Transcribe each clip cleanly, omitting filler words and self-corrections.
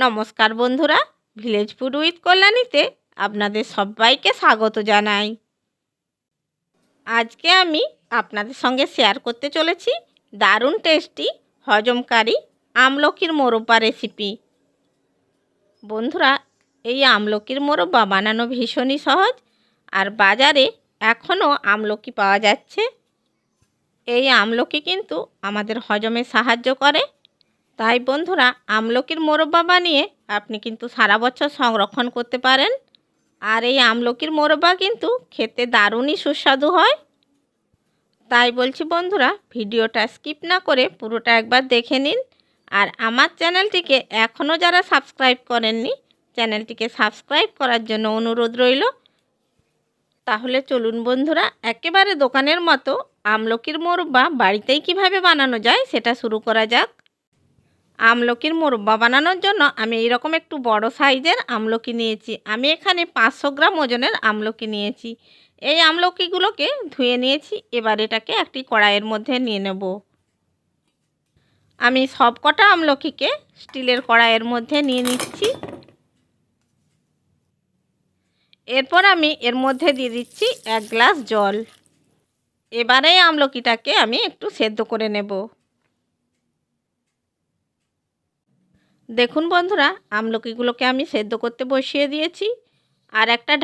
নমস্কার বন্ধুরা, village food with কল্যাণীতে আপনাদের সবাইকে স্বাগত জানাই। আজকে আমি আপনাদের সঙ্গে শেয়ার করতে চলেছি দারুণ টেস্টি হজমকারী আমলকির মোরব্বা রেসিপি। বন্ধুরা, এই আমলকির মোরব্বা বানানো ভীষণই সহজ, আর বাজারে এখনও আমলকি পাওয়া যাচ্ছে। এই আমলকি কিন্তু আমাদের হজমে সাহায্য করে। তাই বন্ধুরা, আমলকির মোরব্বা বানিয়ে আপনি কিন্তু সারা বছর সংরক্ষণ করতে পারেন। আর এই আমলকির মোরব্বা কিন্তু খেতে দারুণই সুস্বাদু হয়। তাই বলছি বন্ধুরা, ভিডিওটা স্কিপ না করে পুরোটা একবার দেখে নিন। আর আমার চ্যানেলটিকে এখনও যারা সাবস্ক্রাইব করেননি, চ্যানেলটিকে সাবস্ক্রাইব করার জন্য অনুরোধ রইল। তাহলে চলুন বন্ধুরা, একেবারে দোকানের মতো আমলকির মোরব্বা বাড়িতেই কিভাবে বানানো যায় সেটা শুরু করা যাক। আমলকির মোরব্বা বানানোর জন্য আমি এইরকম একটু বড় সাইজের আমলকি নিয়েছি। আমি এখানে 500 গ্রাম ওজনের আমলকি নিয়েছি। এই আমলকিগুলোকে ধুয়ে নিয়েছি। এবার এটাকে একটি কড়াইয়ের মধ্যে নিয়ে নেব। আমি সব কটা আমলকিকে স্টিলের কড়াইয়ের মধ্যে নিয়ে নিচ্ছি। এরপর আমি এর মধ্যে দিয়ে দিচ্ছি 1 গ্লাস জল। এবারে আমলকিটাকে আমি একটু সেদ্ধ করে নেব। দেখুন বন্ধুরা, আমলকিগুলোকে আমি সেদ্ধ করতে বসিয়ে দিয়েছি। আর একটা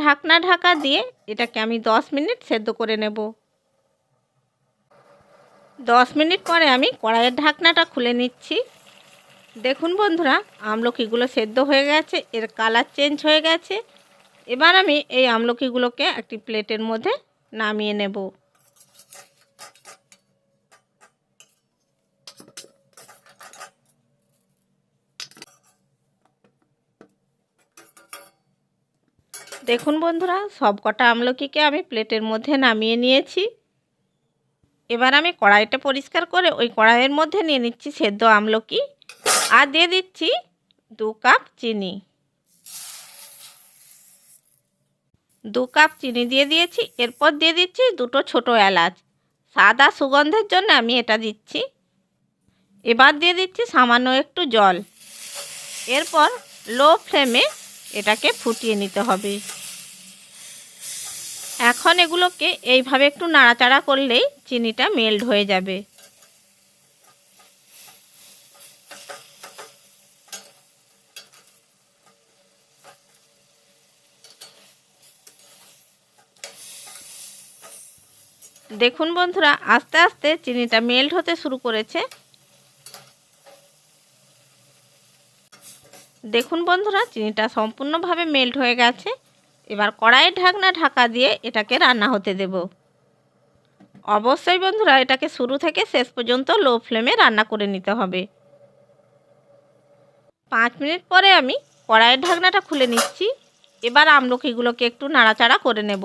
ঢাকা দিয়ে এটাকে আমি 10 মিনিট সেদ্ধ করে নেব। 10 মিনিট পরে আমি কড়াইয়ের ঢাকনাটা খুলে নিচ্ছি। দেখুন বন্ধুরা, আমলকিগুলো সেদ্ধ হয়ে গেছে, এর কালার চেঞ্জ হয়ে গেছে। এবার আমি এই আমলকিগুলোকে একটি প্লেটের মধ্যে নামিয়ে নেব। দেখুন বন্ধুরা, সব কটা আমলকিকে আমি প্লেটের মধ্যে নামিয়ে নিয়েছি। এবার আমি কড়াইটা পরিষ্কার করে ওই কড়াইয়ের মধ্যে নিয়ে নিচ্ছি সেদ্ধ আমলকি, আর দিয়ে দিচ্ছি 2 কাপ চিনি। 2 কাপ চিনি দিয়ে দিয়েছি। এরপর দিয়ে দিচ্ছি 2টো ছোটো এলাচ, সাদা সুগন্ধের জন্য আমি এটা দিচ্ছি। এবার দিয়ে দিচ্ছি সামান্য একটু জল। এরপর লো ফ্লেমে এটাকে ফুটিয়ে নিতে হবে। এখন এগুলোকে এইভাবে একটু নাড়াচাড়া করলেই চিনিটা মেল্ট হয়ে যাবে। দেখুন বন্ধুরা, আস্তে আস্তে চিনিটা মেল্ট হতে শুরু করেছে। দেখুন বন্ধুরা, চিনিটা সম্পূর্ণভাবে মেল্ট হয়ে গেছে। এবার কড়াইয়ের ঢাকা দিয়ে এটাকে রান্না হতে দেব। অবশ্যই বন্ধুরা, এটাকে শুরু থেকে শেষ পর্যন্ত লো ফ্লেমে রান্না করে নিতে হবে। 5 মিনিট পরে আমি কড়াইয়ের ঢাকনাটা খুলে নিচ্ছি। এবার আমলকিগুলোকে একটু নাড়াচাড়া করে নেব।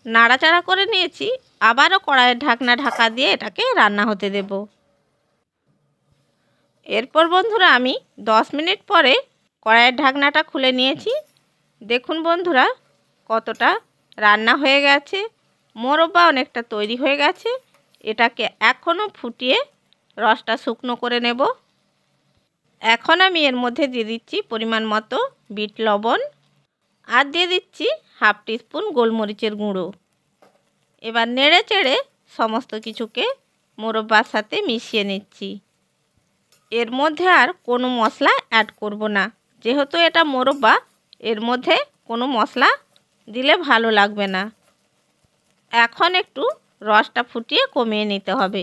নাড়াচাড়া করে নিয়েছি। আবারও কড়াইয়ের ঢাকা দিয়ে এটাকে রান্না হতে দেব। এরপর বন্ধুরা, আমি 10 মিনিট পরে কড়াইয়ের ঢাকনাটা খুলে নিয়েছি। দেখুন বন্ধুরা, কতটা রান্না হয়ে গেছে, মোরব্বা অনেকটা তৈরি হয়ে গেছে। এটাকে এখনও ফুটিয়ে রসটা শুকনো করে নেব। এখন আমি এর মধ্যে দিয়ে দিচ্ছি পরিমাণ মতো বিট লবণ, আর দিয়ে দিচ্ছি 1/2 টিস্পুন গোলমরিচের গুঁড়ো। এবার নেড়ে চেড়ে সমস্ত কিছুকে মোরব্বার সাথে মিশিয়ে নিচ্ছি। এর মধ্যে আর কোনো মশলা অ্যাড করব না, যেহেতু এটা মোরব্বা, এর মধ্যে কোনো মশলা দিলে ভালো লাগবে না। এখন একটু রসটা ফুটিয়ে কমিয়ে নিতে হবে।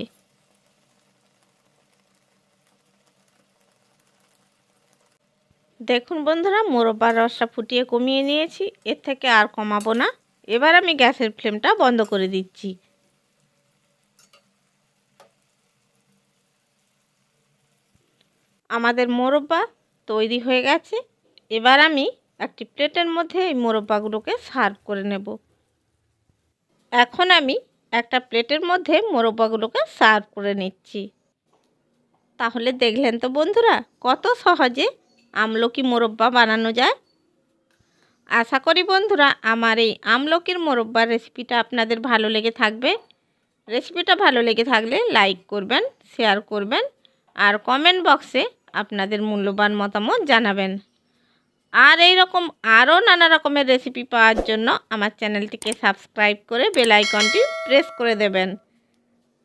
দেখুন বন্ধুরা, মোরব্বার রসটা ফুটিয়ে কমিয়ে নিয়েছি, এর থেকে আর কমাবো না। এবার আমি গ্যাসের ফ্লেমটা বন্ধ করে দিচ্ছি। আমাদের মোরব্বা তৈরি হয়ে গেছে। এবার আমি একটি প্লেটের মধ্যে এই মোরব্বাগুলোকে সার্ভ করে নেব। এখন আমি একটা প্লেটের মধ্যে মোরব্বাগুলোকে সার্ভ করে নিচ্ছি। তাহলে দেখলেন তো বন্ধুরা, কত সহজে আমলকি মোরব্বা বানানো যায়। আশা করি বন্ধুরা, আমার এই আমলকির মোরব্বার রেসিপিটা আপনাদের ভালো লেগে থাকবে। রেসিপিটা ভালো লেগে থাকলে লাইক করবেন, শেয়ার করবেন আর কমেন্ট বক্সে আপনাদের মূল্যবান মতামত জানাবেন। আর এই রকম আরও নানা রকমের রেসিপি পাওয়ার জন্য আমার চ্যানেলটিকে সাবস্ক্রাইব করে বেল আইকনটি প্রেস করে দেবেন।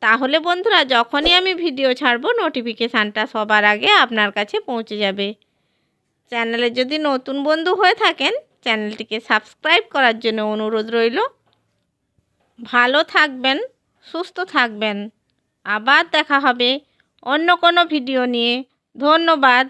তাহলে বন্ধুরা যখনই আমি ভিডিও ছাড়বো নোটিফিকেশানটা সবার আগে আপনার কাছে পৌঁছে যাবে। চ্যানেলে যদি নতুন বন্ধু হয়ে থাকেন চ্যানেলটিকে সাবস্ক্রাইব করার জন্য অনুরোধ রইল। ভালো থাকবেন, সুস্থ থাকবেন। আবার দেখা হবে অন্য কোনো ভিডিও নিয়ে। ধন্যবাদ।